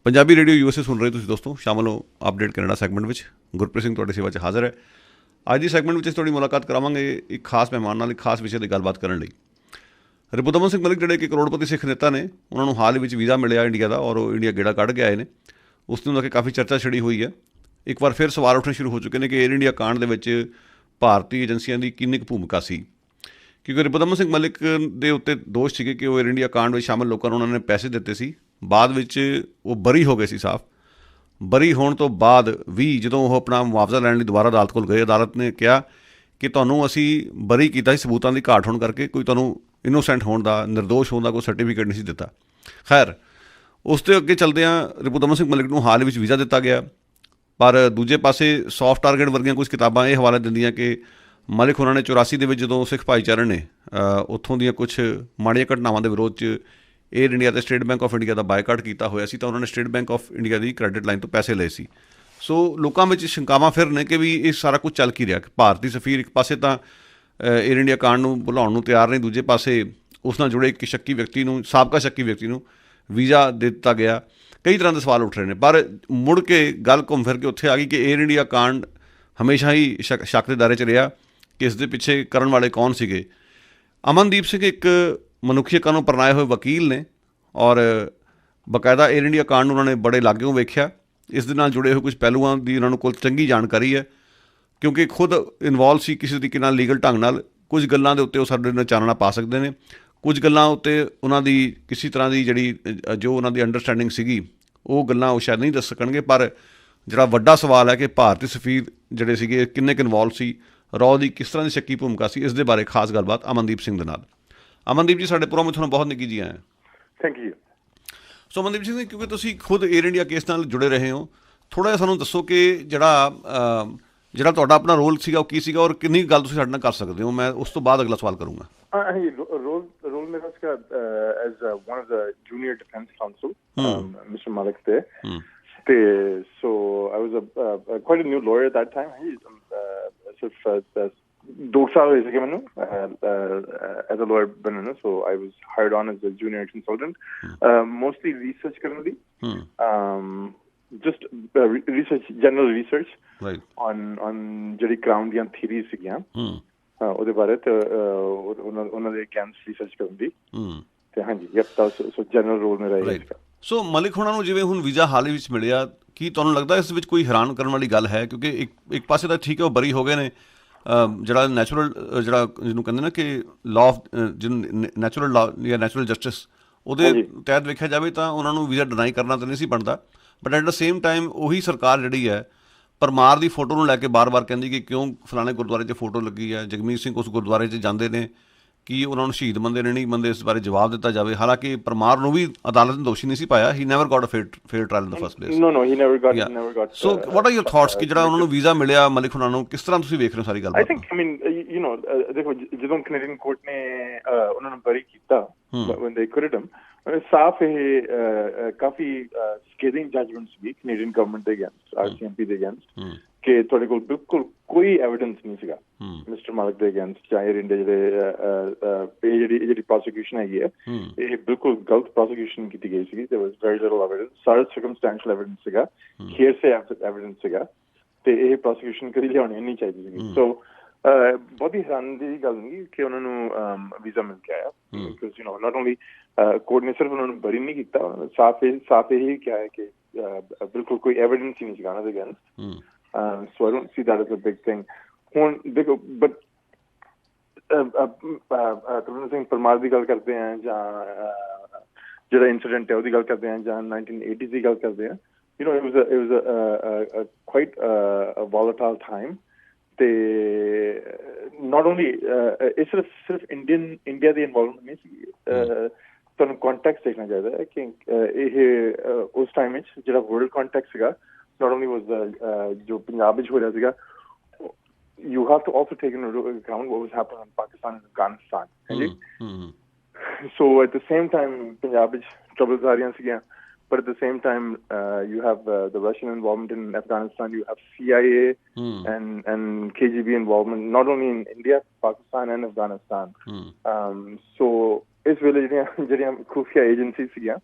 Punjabi radio USA ਸੁਣ ਰਹੇ ਤੁਸੀਂ ਦੋਸਤੋ। ਸ਼ਾਮਲ ਹੋ ਅਪਡੇਟ ਕੈਨੇਡਾ ਸੈਗਮੈਂਟ ਵਿੱਚ। ਗੁਰਪ੍ਰੀਤ ਸਿੰਘ ਤੁਹਾਡੀ ਸੇਵਾ 'ਚ ਹਾਜ਼ਰ ਹੈ। ਅੱਜ ਦੀ ਸੈਗਮੈਂਟ ਵਿੱਚ ਤੁਹਾਡੀ ਮੁਲਾਕਾਤ ਕਰਾਵਾਂਗੇ ਇੱਕ ਖਾਸ ਮਹਿਮਾਨ ਨਾਲ, ਇੱਕ ਖਾਸ ਵਿਸ਼ੇ 'ਤੇ ਗੱਲਬਾਤ ਕਰਨ ਲਈ। ਰਿਪੁਦਮਨ ਸਿੰਘ ਮਲਿਕ ਜਿਹੜੇ ਕਿ ਕਰੋੜਪਤੀ ਸਿੱਖ ਨੇਤਾ ਨੇ, ਉਹਨਾਂ ਨੂੰ ਹਾਲ ਹੀ ਵਿੱਚ ਵੀਜ਼ਾ ਮਿਲਿਆ ਇੰਡੀਆ ਦਾ, ਔਰ ਉਹ ਇੰਡੀਆ ਗੇੜਾ ਕੱਢ ਕੇ ਆਏ ਨੇ। ਉਸ ਨੂੰ ਲੈ ਕੇ ਕਾਫੀ ਚਰਚਾ ਛਿੜੀ ਹੋਈ ਹੈ। ਇੱਕ ਵਾਰ ਫਿਰ ਸਵਾਲ ਉੱਠਣੇ ਸ਼ੁਰੂ ਹੋ ਚੁੱਕੇ ਨੇ ਕਿ ਏਅਰ ਇੰਡੀਆ ਕਾਂਡ ਦੇ ਵਿੱਚ ਭਾਰਤੀ ਏਜੰਸੀਆਂ ਦੀ ਕਿੰਨੀ ਕੁ ਭੂਮਿਕਾ ਸੀ, ਕਿਉਂਕਿ ਰਿਪੁਦਮਨ ਸਿੰਘ ਮਲਿਕ ਦੇ ਉੱਤੇ ਦੋਸ਼ ਸੀਗੇ ਕਿ ਉਹ ਏਅਰ ਇੰਡੀਆ ਕਾਂਡ ਵਿੱਚ ਸ਼ਾਮਲ ਲੋਕਾਂ ਨੂੰ ਉਹਨਾਂ ਨੇ ਪੈਸੇ ਦਿੱਤੇ ਸੀ। ਬਾਅਦ ਵਿੱਚ ਉਹ ਬਰੀ ਹੋ ਗਏ ਸੀ। ਸਾਫ਼ ਬਰੀ ਹੋਣ ਤੋਂ ਬਾਅਦ ਵੀ ਜਦੋਂ ਉਹ ਆਪਣਾ ਮੁਆਵਜ਼ਾ ਲੈਣ ਲਈ ਦੁਬਾਰਾ ਅਦਾਲਤ ਕੋਲ ਗਏ, ਅਦਾਲਤ ਨੇ ਕਿਹਾ ਕਿ ਤੁਹਾਨੂੰ ਅਸੀਂ ਬਰੀ ਕੀਤਾ ਸੀ ਸਬੂਤਾਂ ਦੀ ਘਾਟ ਹੋਣ ਕਰਕੇ, ਕੋਈ ਤੁਹਾਨੂੰ ਇਨੋਸੈਂਟ ਹੋਣ ਦਾ, ਨਿਰਦੋਸ਼ ਹੋਣ ਦਾ ਕੋਈ ਸਰਟੀਫਿਕੇਟ ਨਹੀਂ ਸੀ ਦਿੱਤਾ। ਖੈਰ, ਉਸ ਤੋਂ ਅੱਗੇ ਚੱਲਦਿਆਂ ਰਿਪੁਦਮਨ ਸਿੰਘ ਮਲਿਕ ਨੂੰ ਹਾਲ ਵਿੱਚ ਵੀਜ਼ਾ ਦਿੱਤਾ ਗਿਆ। ਪਰ ਦੂਜੇ ਪਾਸੇ ਸੌਫਟ ਟਾਰਗੇਟ ਵਰਗੀਆਂ ਕੁਝ ਕਿਤਾਬਾਂ ਇਹ ਹਵਾਲਾ ਦਿੰਦੀਆਂ ਕਿ ਮਲਿਕ ਉਹਨਾਂ ਨੇ 84 ਦੇ ਵਿੱਚ ਜਦੋਂ ਸਿੱਖ ਭਾਈਚਾਰੇ ਨੇ ਉੱਥੋਂ ਦੀਆਂ ਕੁਛ ਮਾੜੀਆਂ ਘਟਨਾਵਾਂ ਦੇ ਵਿਰੋਧ 'ਚ ਏਅਰ ਇੰਡੀਆ ਅਤੇ state bank of India the boycott ਕੀਤਾ ਹੋਇਆ ਸੀ, ਤਾਂ ਉਹਨਾਂ ਨੇ state bank of India the credit line ਤੋਂ ਪੈਸੇ ਲਏ ਸੀ। ਸੋ ਲੋਕਾਂ ਵਿੱਚ ਸ਼ੰਕਾਵਾਂ ਫਿਰ ਨੇ ਕਿ ਵੀ ਇਹ ਸਾਰਾ ਕੁਝ ਚੱਲ ਕੀ ਰਿਹਾ। ਭਾਰਤੀ ਸਫੀਰ ਇੱਕ ਪਾਸੇ ਤਾਂ ਏਅਰ ਇੰਡੀਆ ਕਾਂਡ ਨੂੰ ਭੁਲਾਉਣ ਨੂੰ ਤਿਆਰ ਨਹੀਂ, ਦੂਜੇ ਪਾਸੇ ਉਸ ਨਾਲ ਜੁੜੇ ਇੱਕ ਸ਼ੱਕੀ ਵਿਅਕਤੀ ਨੂੰ, ਸਾਬਕਾ ਸ਼ੱਕੀ ਵਿਅਕਤੀ ਨੂੰ ਵੀਜ਼ਾ ਦੇ ਦਿੱਤਾ ਗਿਆ। ਕਈ ਤਰ੍ਹਾਂ ਦੇ ਸਵਾਲ ਉੱਠ ਰਹੇ ਨੇ, ਪਰ ਮੁੜ ਕੇ ਗੱਲ ਘੁੰਮ ਫਿਰ ਕੇ ਉੱਥੇ ਆ ਗਈ ਕਿ ਏਅਰ ਇੰਡੀਆ ਕਾਂਡ ਹਮੇਸ਼ਾ ਹੀ ਸ਼ੱਕ ਦੇ ਦਾਇਰੇ 'ਚ ਰਿਹਾ ਕਿ ਇਸ ਦੇ ਪਿੱਛੇ ਕਰਨ ਵਾਲੇ ਕੌਣ ਸੀਗੇ। ਅਮਨਦੀਪ ਸਿੰਘ ਇੱਕ ਮਨੁੱਖੀ ਹੱਕਾਂ ਨੂੰ ਪ੍ਰਣਾਏ ਹੋਏ ਵਕੀਲ ਨੇ, ਔਰ ਬਾਕਾਇਦਾ ਏਅਰ ਇੰਡੀਆ ਕਾਂਡ ਨੂੰ ਉਹਨਾਂ ਨੇ ਬੜੇ ਲਾਗਿਓਂ ਵੇਖਿਆ। ਇਸ ਦੇ ਨਾਲ ਜੁੜੇ ਹੋਏ ਕੁਝ ਪਹਿਲੂਆਂ ਦੀ ਉਹਨਾਂ ਨੂੰ ਕੋਲ ਚੰਗੀ ਜਾਣਕਾਰੀ ਹੈ, ਕਿਉਂਕਿ ਖੁਦ ਇਨਵੋਲਵ ਸੀ ਕਿਸੇ ਤਰੀਕੇ ਨਾਲ ਲੀਗਲ ਢੰਗ ਨਾਲ। ਕੁਝ ਗੱਲਾਂ ਦੇ ਉੱਤੇ ਉਹ ਸਾਡੇ ਨਾਲ ਚਾਨਣਾ ਪਾ ਸਕਦੇ ਨੇ, ਕੁਝ ਗੱਲਾਂ ਉੱਤੇ ਉਹਨਾਂ ਦੀ ਕਿਸੇ ਤਰ੍ਹਾਂ ਦੀ ਜਿਹੜੀ ਜੋ ਉਹਨਾਂ ਦੀ ਅੰਡਰਸਟੈਂਡਿੰਗ ਸੀਗੀ ਉਹ ਗੱਲਾਂ ਉਹ ਸ਼ਾਇਦ ਨਹੀਂ ਦੱਸ ਸਕਣਗੇ। ਪਰ ਜਿਹੜਾ ਵੱਡਾ ਸਵਾਲ ਹੈ ਕਿ ਭਾਰਤੀ ਸਫੀਰ ਜਿਹੜੇ ਸੀਗੇ ਕਿੰਨੇ ਕੁ ਇਨਵੋਲਵ ਸੀ, ਰॉ ਦੀ ਕਿਸ ਤਰ੍ਹਾਂ ਦੀ ਸ਼ੱਕੀ ਭੂਮਿਕਾ ਸੀ, ਇਸ ਦੇ ਬਾਰੇ ਖਾਸ ਗੱਲਬਾਤ ਅਮਨਦੀਪ ਸਿੰਘ ਦੇ ਨਾਲ। ਅਮਨਦੀਪ ਜੀ, ਸਾਡੇ ਪ੍ਰੋਗਰਾਮ ਵਿੱਚ ਤੁਹਾਨੂੰ ਬਹੁਤ ਨਿੱਘੀ ਜੀ ਆਏ। Thank you. So Amandeep Singh ji, ਕਿਉਂਕਿ ਤੁਸੀਂ ਖੁਦ ਏਅਰ ਇੰਡੀਆ ਕੇਸ ਨਾਲ ਜੁੜੇ ਰਹੇ ਹੋ, ਥੋੜ੍ਹਾ ਜਿਹਾ ਸਾਨੂੰ ਦੱਸੋ ਕਿ ਜਿਹੜਾ ਤੁਹਾਡਾ ਆਪਣਾ ਰੋਲ ਸੀਗਾ ਉਹ ਕੀ ਸੀਗਾ, ਔਰ ਕਿੰਨੀ ਗੱਲ ਤੁਸੀਂ ਸਾਡੇ ਨਾਲ ਕਰ ਸਕਦੇ ਹੋ। ਮੈਂ ਉਸ ਤੋਂ ਬਾਅਦ ਅਗਲਾ ਸਵਾਲ ਕਰੂੰਗਾ। ਹਾਂਜੀ, ਰੋਲ ਮੇਰਾ ਸੀਗਾ as one of the junior defence counsel mister Malik ਤੇ so I was quite a new lawyer at that time. ਸਿਰਫ 2 ਸਾਲ ਹੋਏ ਸੀਗੇ ਮੈਨੂੰ ਐਜ਼ ਅ ਲਾਇਰ ਬਣੇ ਨੂੰ। So I was hired on as a junior consultant, mostly research ਕਰਨ ਲਈ, just research, general research, right, on ਜਿਹੜੀ ਕਰਾਊਨ ਦੀਆਂ ਥਿਊਰੀਜ਼ ਸੀਗੀਆਂ ਉਹਦੇ ਬਾਰੇ ਤੇ ਉਹਨਾਂ ਦੇ ਅਗੇਂਸਟ ਰਿਸਰਚ ਕਰਨ ਦੀ। ਤੇ ਹਾਂਜੀ, ਸੋ ਜਨਰਲ ਰੋਲ ਮੇਰਾ ਇਹ ਸੀਗਾ। ਸੋ ਮਲਿਕ ਹੋਣਾ ਨੂੰ ਜਿਵੇਂ ਹੁਣ ਵੀਜ਼ਾ ਹਾਲ ਹੀ ਵਿੱਚ ਮਿਲਿਆ, ਕੀ ਤੁਹਾਨੂੰ ਲੱਗਦਾ ਇਸ ਵਿੱਚ ਕੋਈ ਹੈਰਾਨ ਕਰਨ ਵਾਲੀ ਗੱਲ ਹੈ? ਕਿਉਂਕਿ ਇੱਕ ਪਾਸੇ ਤਾਂ ਠੀਕ ਹੈ ਉਹ ਬਰੀ ਹੋ ਗਏ ਨੇ, ਜਿਹੜਾ ਨੈਚੁਰਲ, ਜਿਹੜਾ ਜਿਹਨੂੰ ਕਹਿੰਦੇ ਨਾ ਕਿ ਲਾਅ ਆਫ ਨੈਚੁਰਲ ਲਾਅ ਜਾਂ ਨੈਚੁਰਲ ਜਸਟਿਸ, ਉਹਦੇ ਤਹਿਤ ਵੇਖਿਆ ਜਾਵੇ ਤਾਂ ਉਹਨਾਂ ਨੂੰ ਵੀਜ਼ਾ ਡਿਨਾਈ ਕਰਨਾ ਤਾਂ ਨਹੀਂ ਸੀ ਬਣਦਾ। But at the same time ਉਹੀ ਸਰਕਾਰ ਜਿਹੜੀ ਹੈ ਪਰਮਾਰ ਦੀ ਫੋਟੋ ਨੂੰ ਲੈ ਕੇ ਬਾਰ-ਬਾਰ ਕਹਿੰਦੀ ਕਿ ਕਿਉਂ ਫਲਾਣੇ ਗੁਰਦੁਆਰੇ 'ਚ ਫੋਟੋ ਲੱਗੀ ਹੈ, ਜਗਮੀਤ ਸਿੰਘ ਉਸ ਗੁਰਦੁਆਰੇ 'ਚ ਜਾਂਦੇ ਨੇ, ਕੀ ਉਹਨਾਂ ਨੂੰ ਸ਼ਹੀਦ ਮੰਨਦੇ ਨੇ, ਨਹੀਂ ਮੰਨਦੇ, ਇਸ ਬਾਰੇ ਜਵਾਬ ਦਿੱਤਾ ਜਾਵੇ। ਹਾਲਾਂਕਿ ਪਰਮਾਰ ਨੂੰ ਵੀ ਅਦਾਲਤ ਨੇ ਦੋਸ਼ੀ ਨਹੀਂ ਸੀ ਪਾਇਆ। He never got a fair trial in the first place. No, he never got so what are your thoughts ਕਿ ਜਿਹੜਾ ਉਹਨਾਂ ਨੂੰ ਵੀਜ਼ਾ ਮਿਲਿਆ ਮਲਿਕ ਹੋਣਾ ਨੂੰ, ਕਿਸ ਤਰ੍ਹਾਂ ਤੁਸੀਂ ਵੇਖ ਰਹੇ ਹੋ ਸਾਰੀ ਗੱਲ? I think, I mean, you know, ਦੇਖੋ ਜਦੋਂ ਕੈਨੇਡੀਅਨ ਕੋਰਟ ਨੇ ਉਹਨਾਂ ਨੂੰ ਬਰੀ ਕੀਤਾ, when they acquitted him, ਸਾਫ਼ ਇਹ ਕਾਫੀ ਸਕੇਲਿੰਗ ਜੱਜਮੈਂਟ ਸੀ ਕੈਨੇਡੀਅਨ ਗਵਰਨਮੈਂਟ ਦੇ ਅਗੇਂਸਟ, RCMP ਦੇ ਅਗੇਂਸਟ, ਕਿ ਤੁਹਾਡੇ ਕੋਲ ਬਿਲਕੁਲ ਕੋਈ ਐਵੀਡੈਂਸ ਨਹੀਂ ਸੀਗਾ ਮਿਸਟਰ ਮਲਿਕ ਦੇ ਅਗੇਂਸਟ। ਜਾਂ ਏਅਰ ਇੰਡੀਆ ਜਿਹੜੀ ਪ੍ਰੋਸੀਕਿਊਸ਼ਨ ਹੈਗੀ ਹੈ, ਇਹ ਬਿਲਕੁਲ ਗਲਤ ਪ੍ਰੋਸੀਕਿਊਸ਼ਨ ਕੀਤੀ ਗਈ ਸੀਗੀ। ਦੇयर ਵਾਸ ਵੈਰੀ ਲਿਟਲ ਐਵੀਡੈਂਸ, ਸਾਰਾ ਸਰਕਮਸਟੈਂਸ਼ੀਅਲ ਐਵੀਡੈਂਸ ਸੀਗਾ, ਹੇਅਰਸੇ ਐਵੀਡੈਂਸ ਸੀਗਾ, ਤੇ ਇਹ ਪ੍ਰੋਸੀਕਿਊਸ਼ਨ ਕਦੀ ਲਿਆਉਣੀ ਨਹੀਂ ਚਾਹੀਦੀ ਸੀਗੀ। ਸੋ ਬਹੁਤ ਹੀ ਹੈਰਾਨ ਦੀ ਗੱਲ ਨਹੀਂ ਕਿ ਉਹਨਾਂ ਨੂੰ ਵੀਜ਼ਾ ਮਿਲ ਕੇ ਆਇਆ, because you know not only court ਨੇ ਸਿਰਫ ਉਹਨਾਂ ਨੂੰ ਬਰੀ ਨਹੀਂ ਕੀਤਾ, ਸਾਫ਼ ਇਹੀ ਕਿਹਾ ਹੈ ਕਿ ਬਿਲਕੁਲ ਕੋਈ ਐਵੀਡੈਂਸ ਹੀ ਨਹੀਂ ਸੀਗਾ ਉਹਨਾਂ ਦੇ against. So I don't see that as a big thing. ਹੁਣ ਦੇਖੋ, ਬਟ ਤਰੁਣ ਸਿੰਘ ਪਰਮਾਰ ਦੀ ਗੱਲ ਕਰਦੇ ਹਾਂ, ਜਾਂ ਜਿਹੜਾ ਇੰਸੀਡੈਂਟ ਹੈ ਉਹਦੀ ਗੱਲ ਕਰਦੇ ਹਾਂ, ਜਾਂ 1980s ਦੀ ਗੱਲ ਕਰਦੇ ਹਾਂ, you know, it was a quite a volatile time. ਤੇ not only ਇਹ ਸਿਰਫ ਇੰਡੀਆ ਦੀ ਇਨਵੋਲਵਮੈਂਟ ਨਹੀਂ ਸੀ, ਤੁਹਾਨੂੰ ਕੰਟੈਕਸਟ ਦੇਖਣਾ ਚਾਹੀਦਾ ਹੈ ਕਿ ਇਹ ਉਸ ਟਾਈਮ ਵਿੱਚ ਜਿਹੜਾ ਵਰਲਡ ਕੰਟੈਕਸਟ ਸੀਗਾ, not only was ਜੋ ਪੰਜਾਬ ਵਿੱਚ ਹੋ ਰਿਹਾ ਸੀਗਾ, you have to also take into account what was happening in Pakistan and Afghanistan. So at the same time Punjab ਵਿੱਚ troubles ਆ ਰਹੀਆਂ ਸੀਗੀਆਂ, but at the same time you have the Russian involvement in Afghanistan, you have CIA and KGB involvement, not only in India, Pakistan and Afghanistan. So ਇਸ ਵੇਲੇ ਜਿਹੜੀਆਂ ਖੁਫੀਆ agencies ਸੀਗੀਆਂ,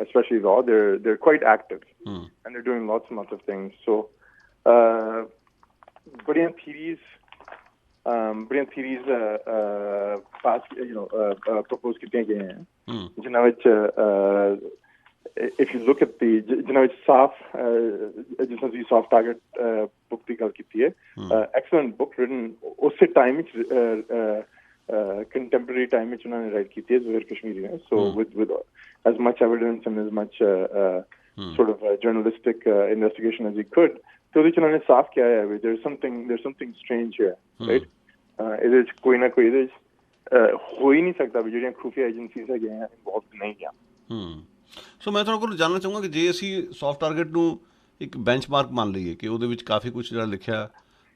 especially RAW, they're quite active and they're doing lots and lots of things. So ਬੜੀਆਂ theories pass propose ਕੀਤੀਆਂ ਗਈਆਂ ਹੈ, ਜਿਨ੍ਹਾਂ ਵਿੱਚ if you look at the ਜਿਨ੍ਹਾਂ ਵਿੱਚ ਸਾਫ਼ ਜਿਸ ਤਰ੍ਹਾਂ ਤੁਸੀਂ soft target book ਦੀ ਗੱਲ ਕੀਤੀ ਹੈ, excellent book written ਉਸੇ time ਵਿੱਚ contemporary time ਵਿੱਚ ਉਹਨਾਂ ਨੇ write ਕੀਤੀ ਹੈ ਜ਼ੁਹੈਰ ਕਸ਼ਮੀਰੀ ਨੇ, so with as much evidence and as much sort of journalistic investigation as he could, ਤੇ ਉਹਦੇ ਚ ਉਹਨਾਂ ਨੇ ਸਾਫ਼ ਕਿਹਾ ਹੈ there's something strange here, right? ਇਹਦੇ ਚ ਕੋਈ ਨਾ ਕੋਈ ਇਹਦੇ ਚ ਹੋ ਹੀ ਨਹੀਂ ਸਕਦਾ ਵੀ ਜਿਹੜੀਆਂ ਖੁਫੀਆ ਏਜੰਸੀਜ਼ ਹੈਗੀਆਂ ਇਨਵੋਲਵ ਨਹੀਂ ਗਿਆ। ਸੋ ਮੈਂ ਤੁਹਾਡੇ ਕੋਲ ਜਾਣਨਾ ਚਾਹੂੰਗਾ ਕਿ ਜੇ ਅਸੀਂ ਸੌਫਟ ਟਾਰਗੇਟ ਨੂੰ ਇੱਕ ਬੈਂਚਮਾਰਕ ਮੰਨ ਲਈਏ ਕਿ ਉਹਦੇ ਵਿੱਚ ਕਾਫੀ ਕੁਝ ਜਿਹੜਾ ਲਿਖਿਆ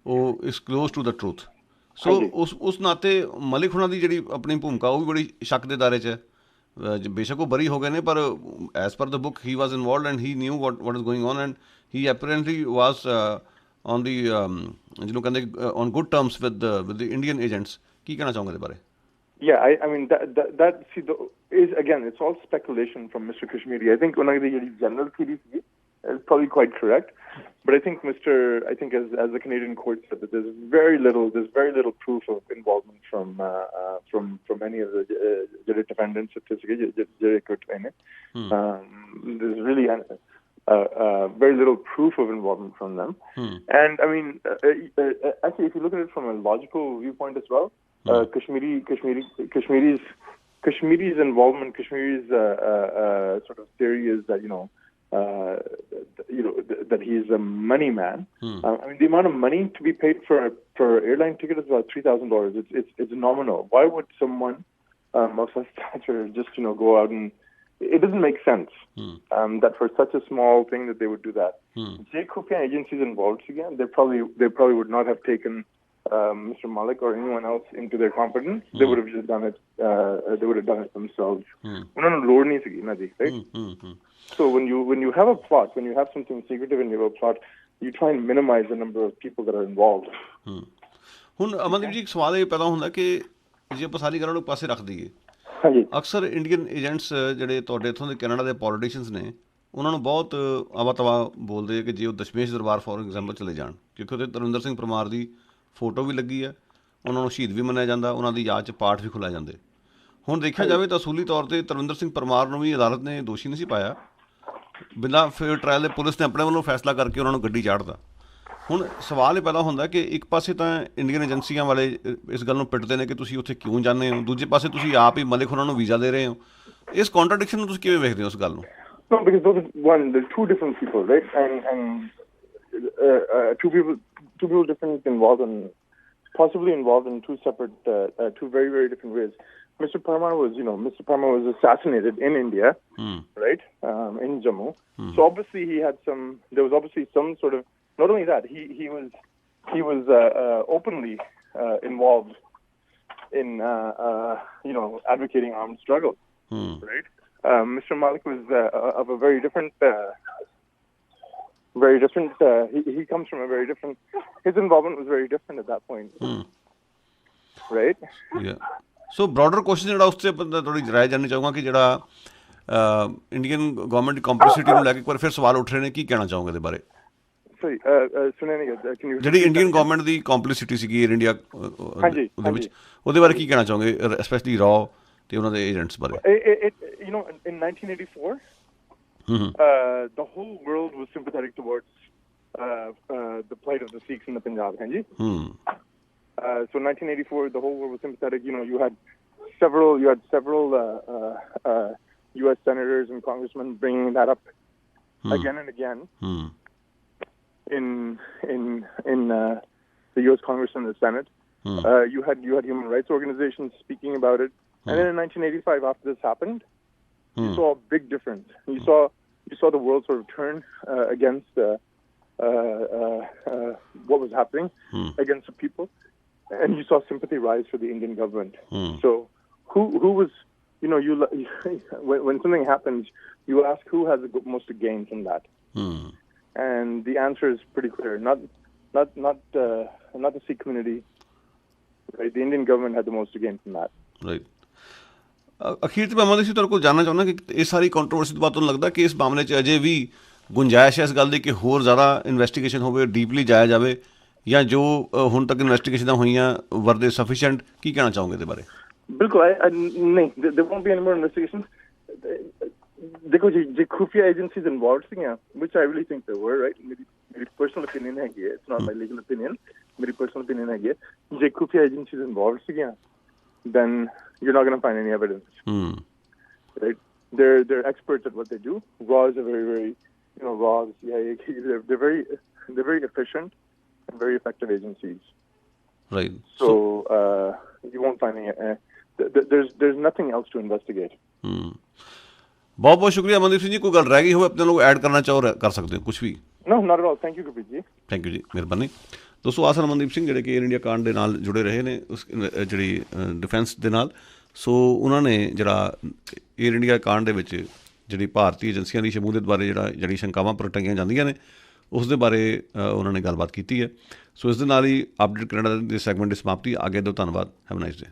ਉਹ is close to the truth, so ਉਸ ਨਾਤੇ ਮਲਿਕ ਹੁਣਾਂ ਦੀ ਜਿਹੜੀ ਆਪਣੀ ਭੂਮਿਕਾ ਉਹ ਵੀ ਬੜੀ ਸ਼ੱਕ ਦੇ ਦਾਇਰੇ 'ਚ ਹੈ। ਬੇਸ਼ੱਕ ਉਹ ਬਰੀ ਹੋ ਗਏ ਨੇ, ਪਰ as per the book he was involved and he knew what is going on and he apparently was on the ਜਿਹਨੂੰ ਕਹਿੰਦੇ on good terms with the Indian agents. ਕੀ ਕਹਿਣਾ ਚਾਹੋਗੇ ਇਹਦੇ ਬਾਰੇ? Yeah, I mean that see is again it's all speculation from Mr. Kashmiri. I think one of the general theories is probably quite correct, but I think as the Canadian court said that there's very little proof of involvement from any of the defendants. There's really very little proof of involvement from them, and I mean actually if you look at it from a logical viewpoint as well. Kashmiri's involvement, Kashmiri's sort of theory is that that he's a money man. I mean, the amount of money to be paid for airline ticket is about $3,000. It's nominal. Why would someone of such stature just go out and? It doesn't make sense that for such a small thing that they would do that. J. Khufia agencies involved again, they probably would not have taken Mr. Malik or anyone else into their confidence. They would have just done it. They would have done it themselves. Right? So when you have a plot, when you have something secretive in your plot, you try and minimize the number of people that are involved. ਹੁਣ ਅਮਨਦੀਪ ਜੀ ਇੱਕ ਸਵਾਲ ਇਹ ਪੈਦਾ ਹੁੰਦਾ ਕਿ ਜੇ ਆਪਾਂ ਸਾਰੀ ਗੱਲ ਨੂੰ ਪਾਸੇ ਰੱਖ ਦਈਏ, ਅਕਸਰ ਇੰਡੀਅਨ ਏਜੰਟਸ ਜਿਹੜੇ ਤੁਹਾਡੇ ਇੱਥੋਂ ਦੇ ਕੈਨੇਡਾ ਦੇ ਪੋਲੀਟੀਸ਼ੀਅਨਸ ਨੇ ਉਹਨਾਂ ਨੂੰ ਬਹੁਤ ਆਵਾ ਤਵਾ ਬੋਲਦੇ ਕਿ ਜੇ ਉਹ ਦਸ਼ਮੇਸ਼ ਦਰਬਾਰ ਫੋਰ ਐਗਜ਼ਾਮਪਲ ਚਲੇ ਜਾਣ, ਕਿਉਂਕਿ ਉੱਥੇ ਤਰਵਿੰਦਰ ਸਿੰਘ ਪਰਮਾਰ ਦੀ ਫੋਟੋ ਵੀ ਲੱਗੀ ਹੈ, ਉਹਨਾਂ ਨੂੰ ਸ਼ਹੀਦ ਵੀ ਮੰਨਿਆ ਜਾਂਦਾ, ਉਹਨਾਂ ਦੀ ਯਾਦ 'ਚ ਪਾਠ ਵੀ ਖੁੱਲ੍ਹੇ ਜਾਂਦੇ। ਹੁਣ ਦੇਖਿਆ ਜਾਵੇ ਤਾਂ ਅਸੂਲੀ ਤੌਰ 'ਤੇ ਤਰਵਿੰਦਰ ਸਿੰਘ ਪਰਮਾਰ ਨੂੰ ਵੀ ਅਦਾਲਤ ਨੇ ਦੋਸ਼ੀ ਨਹੀਂ ਸੀ ਪਾਇਆ, ਬਿਨਾਂ ਫੇਅਰ ਟਰਾਇਲ ਦੇ ਪੁਲਿਸ ਨੇ ਆਪਣੇ ਵੱਲੋਂ ਫੈਸਲਾ ਕਰਕੇ ਉਹਨਾਂ ਨੂੰ ਗੱਡੀ ਚਾੜ੍ਹਤਾ। ਹੁਣ ਸਵਾਲ ਇਹ ਪੈਦਾ ਹੁੰਦਾ ਕਿ ਇੱਕ ਪਾਸੇ ਤਾਂ ਇੰਡੀਅਨ ਏਜੰਸੀਆਂ ਵਾਲੇ ਇਸ ਗੱਲ ਨੂੰ ਪਿੱਟਦੇ ਨੇ ਕਿ ਤੁਸੀਂ ਉੱਥੇ ਕਿਉਂ ਜਾਂਦੇ ਹੋ, ਦੂਜੇ ਪਾਸੇ ਤੁਸੀਂ ਆਪ ਹੀ ਮਲਿਕ ਉਹਨਾਂ ਨੂੰ ਵੀਜ਼ਾ ਦੇ ਰਹੇ ਹੋ। ਇਸ ਕੰਟਰਾਡਿਕਸ਼ਨ ਨੂੰ ਤੁਸੀਂ ਕਿਵੇਂ ਵੇਖਦੇ ਹੋ ਉਸ ਗੱਲ ਨੂੰ? No, because they're two different people, right? And two people different possibly involved in two separate, two very, very different ways. Mr. Parmar was assassinated in India, right? In Jammu. So obviously there was obviously some sort of, not only that, he was openly involved in, advocating armed struggle, right? Mr. Malik was of a very different, he comes from a very different, his involvement was very different at that point, right? Yeah. So broader question ਜਿਹੜਾ ਉਸ 'ਤੇ ਥੋੜ੍ਹੀ ਰਾਏ ਜਾਣਨੀ ਚਾਹੂੰਗਾ ਕਿ ਜਿਹੜਾ Indian government ਦੀ ਕੰਪਲਿਸਿਟੀ ਨੂੰ ਲੈ ਕੇ ਇੱਕ ਵਾਰ ਫਿਰ ਸਵਾਲ ਉੱਠ ਰਹੇ ਨੇ, ਕੀ ਕਹਿਣਾ ਚਾਹੋਗੇ ਇਹਦੇ ਬਾਰੇ? ਜਿਹੜੀ ਇੰਡੀਅਨ ਗਵਰਨਮੈਂਟ ਦੀ ਕੰਪਲਿਸਿਟੀ ਸੀਗੀ ਏਅਰ ਇੰਡੀਆ ਉਹਦੇ ਵਿੱਚ, ਉਹਦੇ ਬਾਰੇ ਕੀ ਕਹਿਣਾ ਚਾਹੋਗੇ, ਸਪੈਸ਼ਲੀ ਰॉ ਤੇ ਉਹਨਾਂ ਦੇ ਏਜੰਟਸ ਬਾਰੇ? In 1984, the whole world was sympathetic towards the plight of the Sikhs in the Punjab. So 1984, the whole world was sympathetic. You had several U.S. senators and congressmen bringing that up again and again in the U.S. Congress and the Senate. You had human rights organizations speaking about it. And then in 1985, after this happened, you saw a big difference. You saw the world sort of turn against what was happening against the people, and you saw sympathy rise for the Indian government. So who was, when something happens, you ask who has the most to gain from that, and the answer is pretty clear. Not the Sikh community, right? The Indian government had the most to gain from that. Right. ਅਖੀਰ ਤੇ ਮੈਂ ਅਮਨਦੀਪ ਸਿੰਘ ਤੁਹਾਡੇ ਕੋਲ ਜਾਣਨਾ ਚਾਹੁੰਦਾ ਕਿ ਇਹ ਸਾਰੀ controversy ਤੋਂ ਬਾਅਦ ਤੁਹਾਨੂੰ ਲੱਗਦਾ ਕਿ ਇਸ ਮਾਮਲੇ 'ਚ ਅਜੇ ਵੀ ਗੁੰਜਾਇਸ਼ ਹੈ ਇਸ ਗੱਲ ਦੀ ਕਿ ਹੋਰ ਜ਼ਿਆਦਾ ਇਨਵੈਸਟੀਗੇਸ਼ਨ ਹੋਵੇ, ਡੀਪਲੀ ਜਾਇਆ ਜਾਵੇ, ਜਾਂ ਜੋ ਹੁਣ ਤੱਕ ਇਨਵੈਸਟੀਗੇਸ਼ਨਾਂ ਹੋਈਆਂ ਵਰ ਦੇ ਸਫੀਸ਼ੀਐਂਟ? ਕੀ ਕਹਿਣਾ ਚਾਹੋਗੇ ਇਹਦੇ ਬਾਰੇ? ਬਿਲਕੁਲ ਨਹੀਂ, there won't be any more investigations. ਦੇਖੋ ਜੀ, ਜੇ ਖੁਫੀਆ ਏਜੰਸੀਜ਼ ਇਨਵੋਲਵਡ ਸੀਗੀਆਂ, which I really think there were, right? ਮੇਰੀ ਪਰਸਨਲ ਓਪੀਨੀਅਨ ਹੈਗੀ ਹੈ, it's not my legal opinion, ਮੇਰੀ ਪਰਸਨਲ ਓਪੀਨੀਅਨ ਹੈਗੀ ਹੈ, ਜੇ ਖੁਫੀਆ ਏਜੰਸੀਜ਼ ਇਨਵੋਲਵਡ ਸੀਗੀਆਂ, then you're not going to find any evidence. Right? They're experts at what they do. RAWs are very, RAW, CIA, they're very efficient and very effective agencies. Right. So you won't find any. There's nothing else to investigate. ਬਹੁਤ ਬਹੁਤ ਸ਼ੁਕਰੀਆ ਅਮਨਦੀਪ ਸਿੰਘ ਜੀ। ਕੋਈ ਗੱਲ ਰਹਿ ਗਈ ਹੋਵੇ ਆਪਣੇ ਲੋਕ ਐਡ ਕਰਨਾ ਚਾਹੋ ਕਰ ਸਕਦੇ ਹੋ ਕੁਝ ਵੀ? No, not at all. Thank you, Gurpreet ji. Thank you ਜੀ, ਮਿਹਰਬਾਨੀ। ਦੋਸਤੋ, ਆਸਨ ਅਮਨਦੀਪ ਸਿੰਘ ਜਿਹੜੇ ਕਿ ਏਅਰ ਇੰਡੀਆ ਕਾਂਡ ਦੇ ਨਾਲ ਜੁੜੇ ਰਹੇ ਨੇ ਉਸ ਜਿਹੜੀ ਡਿਫੈਂਸ ਦੇ ਨਾਲ। ਸੋ ਉਹਨਾਂ ਨੇ ਜਿਹੜਾ ਏਅਰ ਇੰਡੀਆ ਕਾਂਡ ਦੇ ਵਿੱਚ ਜਿਹੜੀ ਭਾਰਤੀ ਏਜੰਸੀਆਂ ਦੀ ਸ਼ਮੂਲੀਅਤ ਬਾਰੇ ਜਿਹੜੀ ਸ਼ੰਕਾਵਾਂ ਪ੍ਰਗਟਾਈਆਂ ਜਾਂਦੀਆਂ ਨੇ ਉਸ ਦੇ ਬਾਰੇ ਉਹਨਾਂ ਨੇ ਗੱਲਬਾਤ ਕੀਤੀ ਹੈ। ਸੋ ਇਸ ਦੇ ਨਾਲ ਹੀ ਅਪਡੇਟ ਕੈਨੇਡਾ ਦੇ ਸੈਗਮੈਂਟ ਦੀ ਸਮਾਪਤੀ। ਅੱਗੇ ਤੋਂ ਧੰਨਵਾਦ। Have a nice day.